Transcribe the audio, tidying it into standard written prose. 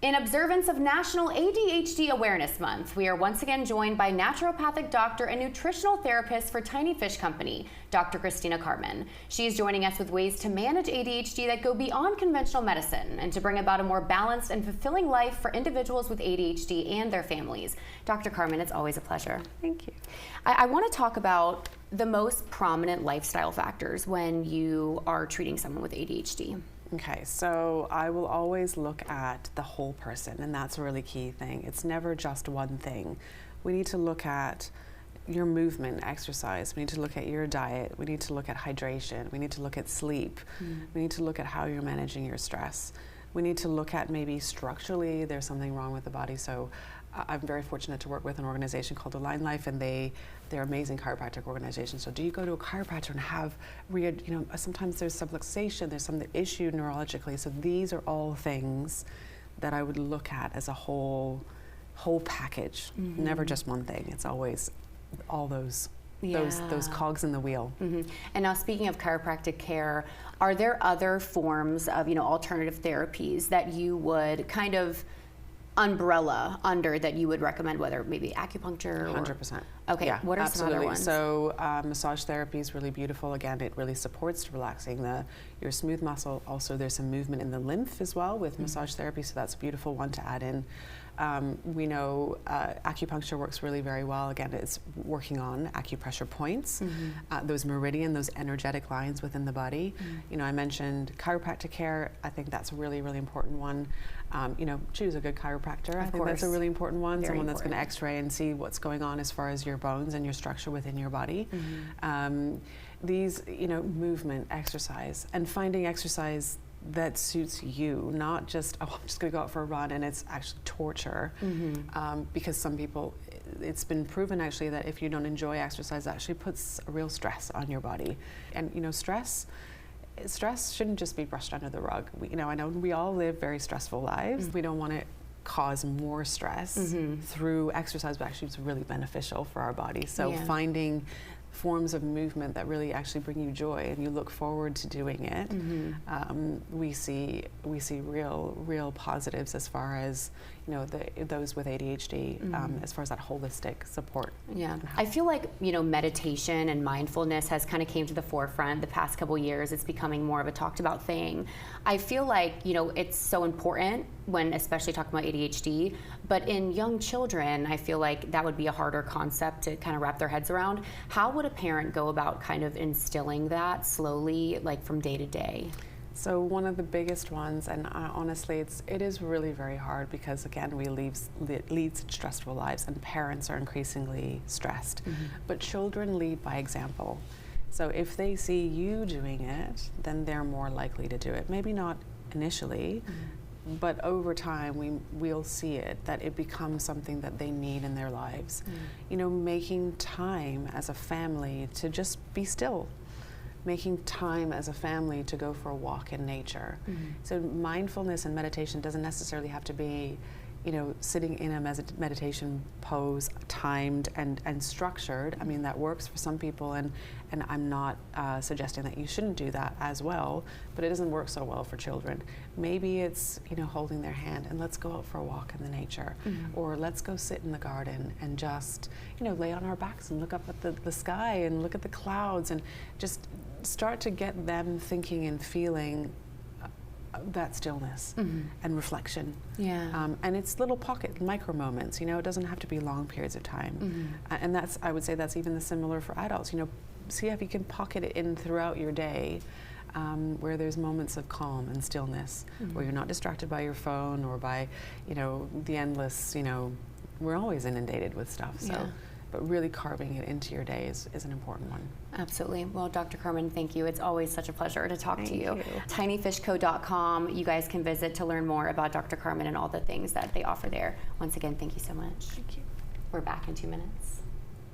In observance of National ADHD Awareness Month, we are once again joined by naturopathic doctor and nutritional therapist for Tiny Fish Company, Dr. Kristine Carman. She is joining us with ways to manage ADHD that go beyond conventional medicine and to bring about a more balanced and fulfilling life for individuals with ADHD and their families. Dr. Carman, it's always a pleasure. Thank you. I want to talk about the most prominent lifestyle factors when you are treating someone with ADHD. Okay, so I will always look at the whole person, and that's a really key thing. It's never just one thing. We need to look at your movement, exercise. We need to look at your diet. We need to look at hydration. We need to look at sleep. We need to look at how you're managing your stress. We need to look at maybe structurally there's something wrong with the body. So I'm very fortunate to work with an organization called Align Life, and they're amazing chiropractic organization. So do you go to a chiropractor and have, sometimes there's subluxation, there's some issue neurologically. So these are all things that I would look at as a whole package, never just one thing. It's always all those cogs in the wheel. And now, speaking of chiropractic care, are there other forms of alternative therapies that you would kind of umbrella under that you would recommend, whether maybe acupuncture? 100%. Okay, yeah, what are some other ones? So massage therapy is really beautiful. Again, it really supports relaxing your smooth muscle. Also, there's some movement in the lymph as well with massage therapy, so that's a beautiful one to add in. We know acupuncture works really very well. Again, it's working on acupressure points, those meridian, those energetic lines within the body. I mentioned chiropractic care. I think that's a really, really important one. Choose a good chiropractor. I think that's a really important one. Someone that's going to x-ray and see what's going on as far as your bones and your structure within your body. These, movement, exercise, and finding exercise that suits you, not just, I'm just going to go out for a run and it's actually torture. Because some people, it's been proven actually that if you don't enjoy exercise, it actually puts a real stress on your body. And stress shouldn't just be brushed under the rug. I know we all live very stressful lives. We don't want to cause more stress through exercise, but actually it's really beneficial for our body. So finding forms of movement that really actually bring you joy and you look forward to doing it, we see real positives as far as those with ADHD, as far as that holistic support. Yeah, I feel like meditation and mindfulness has kind of came to the forefront the past couple years. It's becoming more of a talked about thing. I feel like it's so important when especially talking about ADHD, but in young children, I feel like that would be a harder concept to kind of wrap their heads around. How would a parent go about kind of instilling that slowly, like from day to day? So one of the biggest ones, and honestly, it is really very hard because again, we lead such stressful lives, and parents are increasingly stressed. But children lead by example. So if they see you doing it, then they're more likely to do it. Maybe not initially, but over time we'll see it, that it becomes something that they need in their lives. Making time as a family to just be still. Making time as a family to go for a walk in nature. So mindfulness and meditation doesn't necessarily have to be, sitting in a meditation pose, timed and structured. I mean, that works for some people, and I'm not suggesting that you shouldn't do that as well, but it doesn't work so well for children. Maybe it's, holding their hand and let's go out for a walk in the nature, or let's go sit in the garden and just, lay on our backs and look up at the sky and look at the clouds and just start to get them thinking and feeling that stillness and reflection. And it's little pocket, micro moments, it doesn't have to be long periods of time. And I would say that's even similar for adults. See if you can pocket it in throughout your day, where there's moments of calm and stillness, where you're not distracted by your phone or by, the endless, we're always inundated with stuff. So. But really carving it into your day is an important one. Absolutely. Well, Dr. Carman, thank you. It's always such a pleasure to talk to you. Thank you. tinyfishco.com. You guys can visit to learn more about Dr. Carman and all the things that they offer there. Once again, thank you so much. Thank you. We're back in 2 minutes.